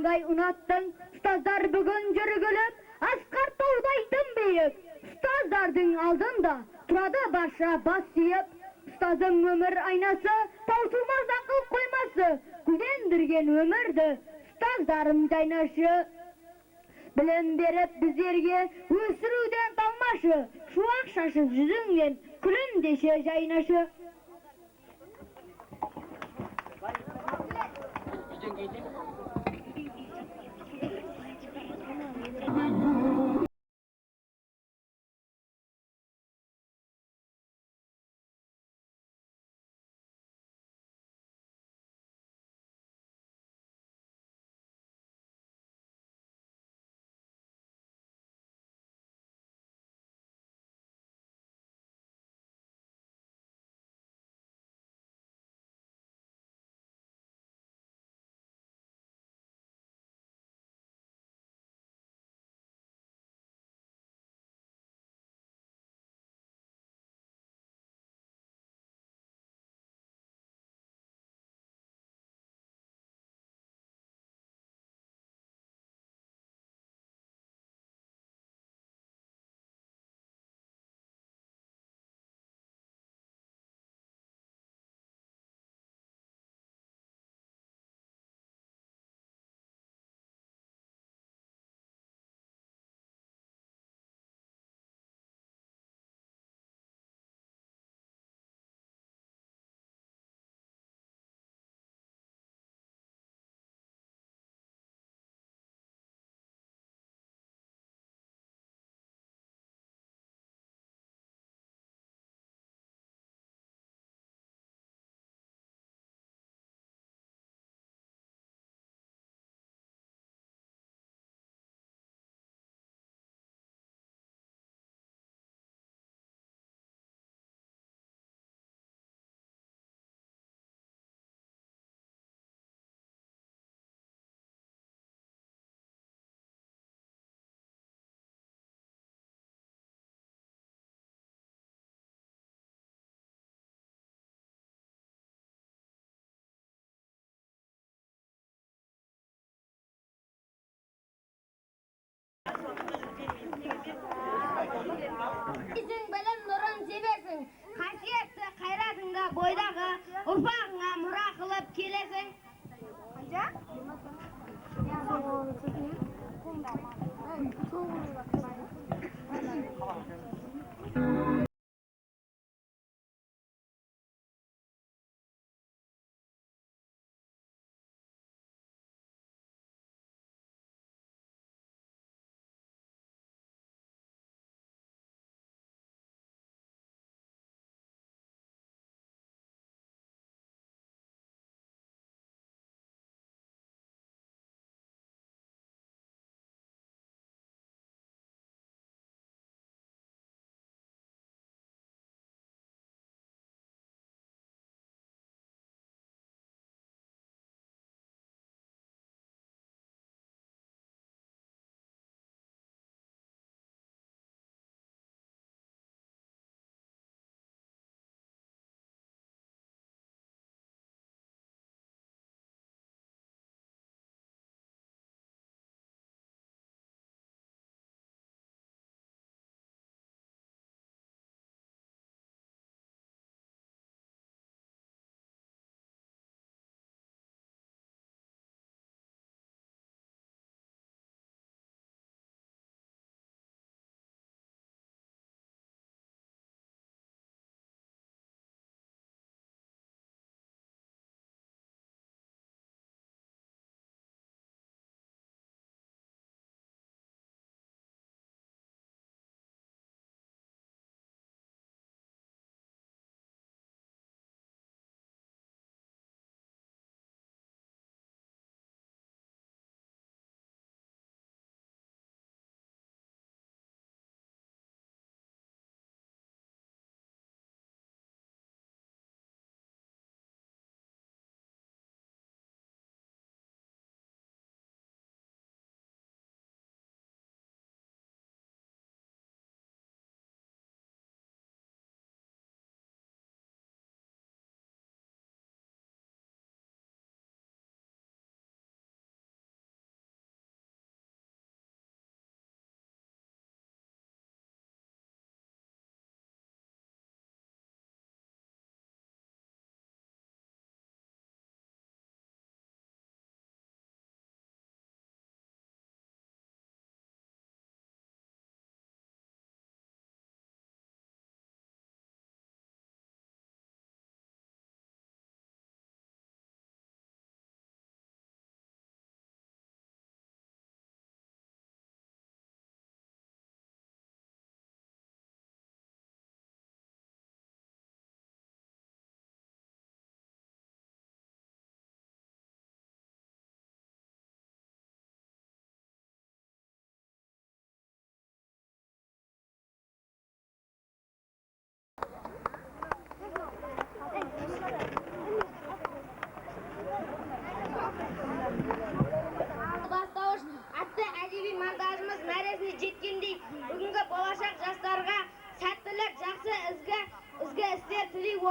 tağday unattın, ustazlar bugün jürgülüp, askar tağdaydım beyip, ustazdardın aldında, turada başa bas yiyip, ustazın ömür aynası, tausılmaz akıl koyması, gülendirgen ömürdü, ustazdarım caynaşı. Bilim berip bizlerge, ösürüden dalmaşı, şu akşaşı yüzünden, külün deşe caynaşı. Bizim bilim nurun seversin, hasiyetli hayratında boydağı, ufağına mura kılıp kelesin.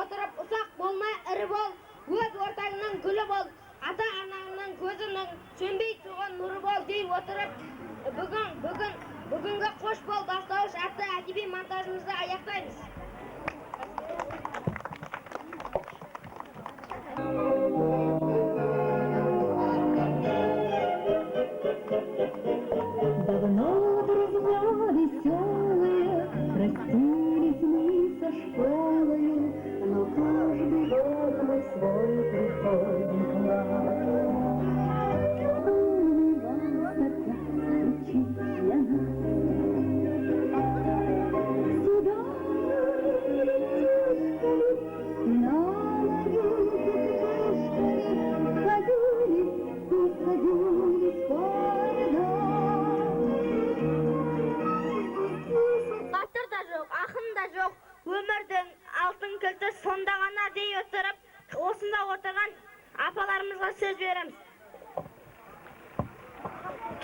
отырып, ұсақ болмай ірі бол, өз ортаңның гүлі бол, ата-анаңның көзінің сөнбей тұрған нұры бол дей отырып, бүгінгі қош бол бастауыш атты әдеби монтажымызды аяқтаймыз. Давно друзья веселые простились мы со школою, но каждый год мы свой приходим к нам. Батыр да жоқ, ақын да жоқ, өмірдің алтын кілті сонда ғана дей отырып, осында отырған апаларымызға сөз береміз.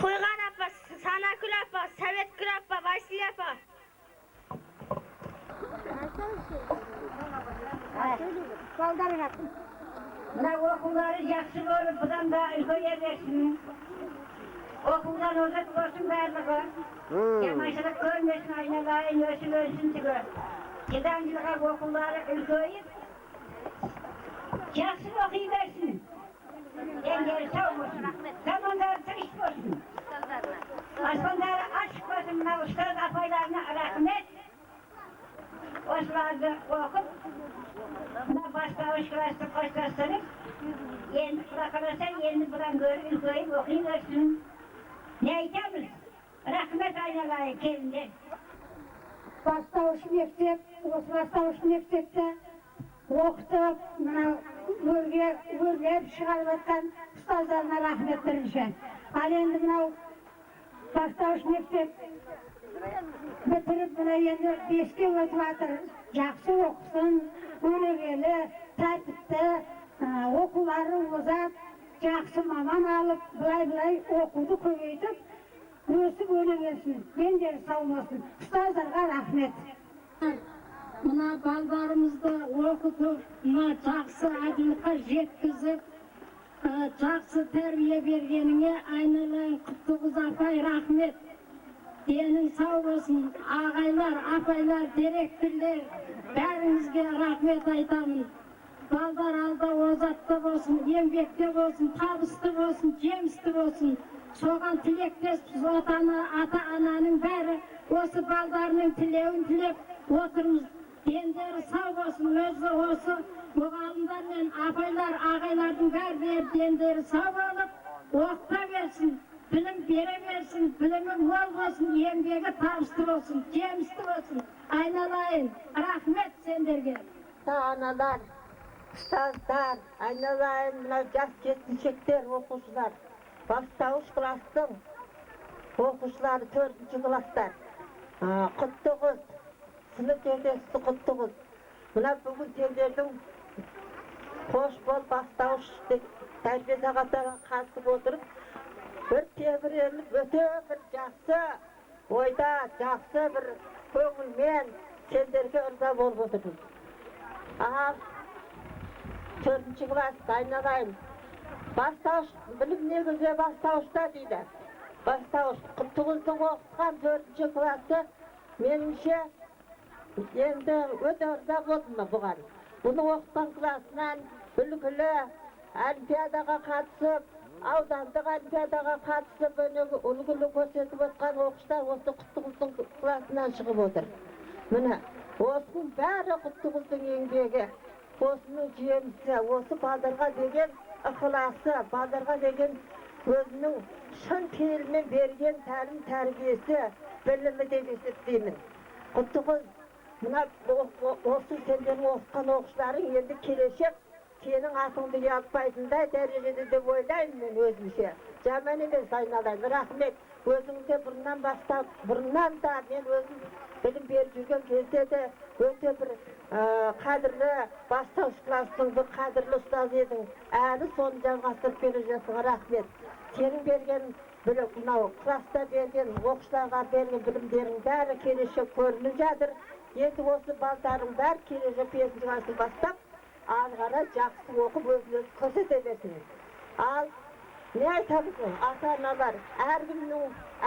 Тойған апа, Санакүл апа, Сәветкүл апа, Василий апа. Мына оқулары жақсы болып, бұдан да үлкейе берсін. Оқудан озат болсын барлығы. Жамашылық көрмесін, айналайын, өсіп өсін түгі. Едан жылға оқулары үлкейіп, жақсы оқи берсін. Еңгері сау болсын. Замандары тырыш болсын. Аспандары ашық болсын. Мына ұстаз апайларына рахмет. Осыларды оқып, мына бастауыш класты қоштастырып, енді құра қараса, енді бұдан көріп үлкейіп оқи берсін. Ne айтамыз? Рахмет айналайын келіндер. Бастауыш мектеп, осы бастауыш мектепте оқытып, мына өрлеп шығарып жатқан ұстаздарына рахмет бірінші. Ал енді мынау бастауыш мектеп бітіріп, мына енді 5-ке өтіп жатыр. Жақсы оқысын, өнегелі, тәртіпті, оқулары озат, жақсы маман алып, бұлай оқуды көбейтіп, өсіп өнегелсін, ендері сау болсын. Ұстаздарға рахмет. Мына балдарымызды оқытып, мына жақсы әділққа жеткізіп, жақсы тәрбие бергеніңе айналайын Құттықыз апай рахмет. Денің сау болсын, ағайлар, апайлар, директорлер, бәріңізге рахмет айтамын. Балдар алда озатты болсын, еңбекте болсын, табысты болсын, жемісті болсын. Соған тілектес ата-ананың бәрі осы балдарының тілеуін тілеп отырмыз. Дендері сау болсын, өзі осы мұғалімдар мен апайлар, ағайлардың бәрі дендері сау болып, оқыта берсін, білім бере берсін, білімі мол болсын, еңбегі табысты болсын, жемісті болсын. Айналайын, рахмет сендерге. Ата-аналар, ұстаздар, айналайын, мына жас жеткіншектер, оқушылар. Бастауыш кластың оқушылары 4-ші класстар. Құттығыз, сынып жетекшісі құттығыз. Мына бүгін сендердің қош бол бастауыш тәрбие сағаттарға қатысып отырып, бір тебіреніп, өте бір жақсы ойда, жақсы бір көңілмен сендерге ырза болып отырмыз. 4-ші класс айналайын. Бастауыш, білім негізі бастауышта дейді. Бастауыш, Құттығыздың оқытқан 4-ші классы меніңше енді өте ырза болдым бұған. Бұны оқытқан классынан үлгілі олимпиадаға қатысып, аудандық олимпиадаға қатысып, үлгілі көрсетіп отқан оқушылар осы Құттығыздың классынан шығып отыр. Міне, осының бәрі Құттығыздың еңбегі, осының жемісі, осы балдарға деген ықыласы, балдарға деген өзінің шын пейілмен берген тәлім тәрбиесі, білімі деп есептеймін. Құттығыз, мына осы сендердің оқытқан оқушыларың енді келешек сенің атыңды ұятпайтындай дәрежеде деп ойлаймын мен өзімше. Жаман емес айналайын, рахмет. Өзіңізде бұрыннан да мен өзім білім беріп жүрген кезде де өте бір қадірлі бастауыш кластың бір қадірлі ұстаз едің. Әлі соны жалғастырып бере жатсың, рахмет. Сенің берген білім, мынау класста берген, оқушыларға берген білімдерің бәрі келешек көрініп жатыр. Енді осы балдарың бәр келесі 5 класты бастап, алғара жақсы оқып өзін көрсете берсін. Ал не айтамыз, ата-аналар әркімнің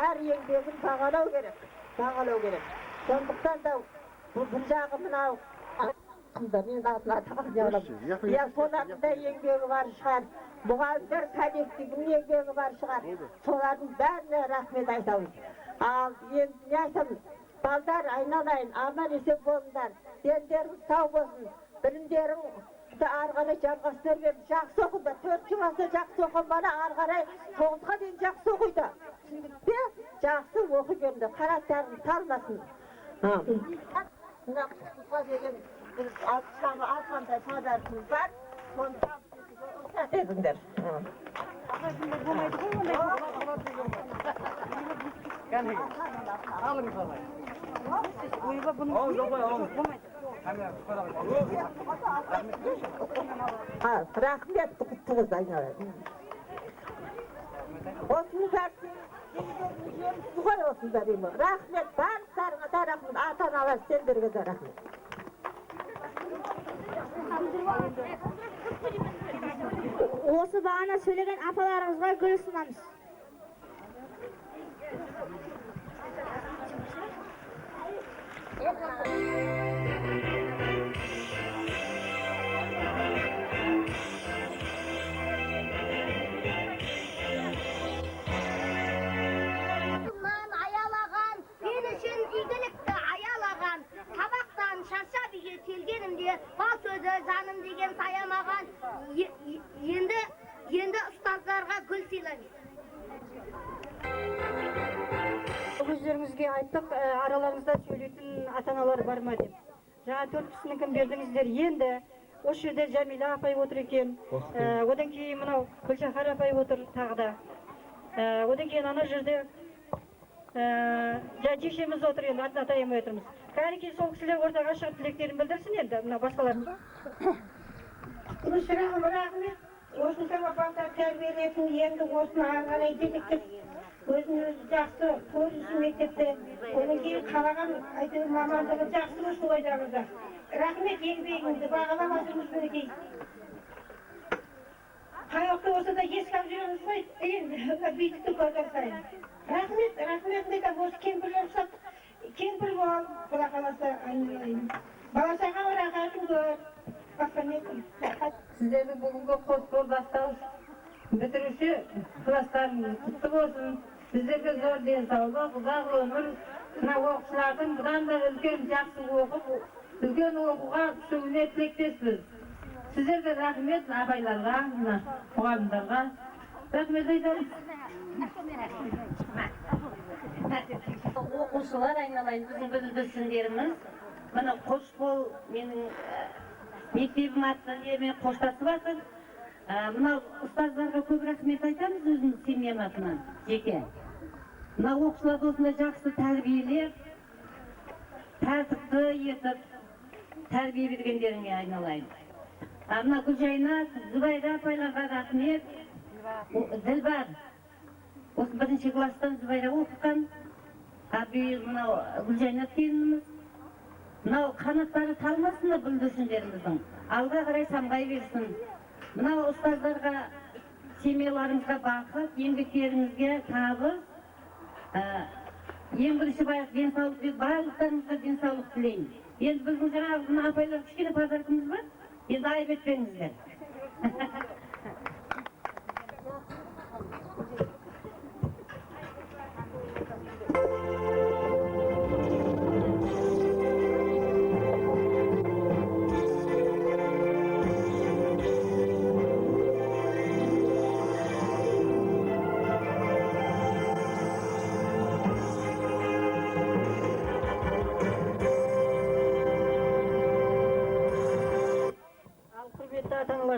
әр еңбегін бағалау керек. Сондықтан да бір жағы мынау мен атына тағып солардың да еңбегі бар шығар. Мұғалімдер коллективінің еңбегі бар шығар. Солардың бәріне рахмет айтамыз. Ал енді не айтамыз? Балдар айналайын, аман есен болыңдар. Дендеріңіз сау болсын. Білімдеріңізді ары қарай жалғастыра беріңіз. Жақсы оқыңдар. 4 класста жақсы оқыған бала ары қарай 9-ға дейін жақсы оқиды. Түсіндіңіз бе? Жақсы оқи беріңдер. Қараттарыңыз талмасын. Мына құтқа деген бір алқандай подаркымыз бар. Соны рұқсат етіңдер. Рахмет құттығыз айналайын. Осыны ғой осындар ема. Рахмет, барлықтарыңа да рахмет, ата-аналар сендерге де рахмет. Осы бағана сөйлеген апаларымызға гүл ұсынамыз. Аялаған, мен үшін игілікті аялаған, табақтан шаршап үйге келгенімде бал сөзі жаным деген таямаған. Енді ұстаздарға гүл сыйлаңыз. Өздеріңізге айттық, араларыңызда сөйлейтін ата-аналар бар ма деп. Жаңа 4 кісінің кім бердіңіздер. Енді осы жерде Жәмила апай отыр екен. Одан кейін мынау Гүлшахар апай отыр тағы да. Одан кейін ана жерде шешеміз отыр енді, атын атаймай отырмыз. Кәнекей сол кісілер ортаға шығып тілектерін білдірсін енді, мына басқалар. Рахмет. Осыншама балдар тәрбиелетін енді осыны ары қарай жетектеп, өзін-өзі жақсы көрсін мектепте. Одан кейін қалаған әйтеуір мамандығы жақсы болсын ойдарыңызда. Рахмет, еңбегіңізді бағаламасыңыз мінекей. Қай уақытта болса да еске алып жүреміз ғой, енді бүйтікті көрген сайын. Рахмет айтам, осы кемпірлер ұқсап, кемпір бол, құда қаласа айналайын. Бала-шаға рахатын көр. Сіздердің бүгінгі қосқол бастауыш бітіруші кластарыңыз құтты болсын. Сіздерге зор денсаулық, ұзақ өмір, мына оқушылардың бұдан да үлкен жақсы оқып, үлкен оқуға түсуіне тілектеспіз. Сіздерге рахмет, апайларға, мұғалімдарға рахмет айтамыз. Оқушылар айналайын, біздің бүлдіршіндеріміз, мына Қошқол менің мектебім атынан қоштасып жатыр. Мынау ұстаздарға көп рахмет айтамыз өзіміз семьям атынан, жеке. Мына оқушыларды осындай жақсы тәрбиелеп, тәртіпті етіп, тәрбие бергендеріңе айналайын. Мына Гүлжайна, Зүбайда апайларға рахмет. Ділбар, осы 1-ші класстан Зүбайда оқыған. Мынау Гүлжайна келініміз. Мынау қанаттары талмасында бүлдіршіндеріміздің. Алға қарай самғай берсін. Мынау ұстаздарға, семьяларыңызға бақыт, еңбектеріңізге табыс. Ең бірінші байық денсаулық деп, барлықтарыңызға денсаулық тілеймін. Енді біздің жаңағы мына апайлар кішкене подаркымыз бар. Енді айып етпеңіздер.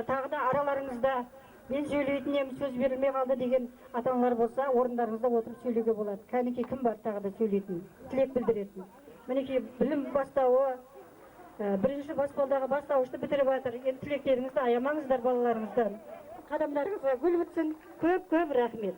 Тағы да араларыңызда мен сөйлейтін ем, сөз берілмей қалды деген ата-аналар болса, орындарыңызда отырып сөйлеуге болады. Кәнекей кім бар тағы да сөйлейтін, тілек білдіретін. Мінекей білім бастауы, 1-ші баспалдағы бастауышты бітіріп жатыр. Енді тілектеріңізді аямаңыздар балаларыңыздан. Қадамдарыңызға гүл бітсін. Көп рахмет.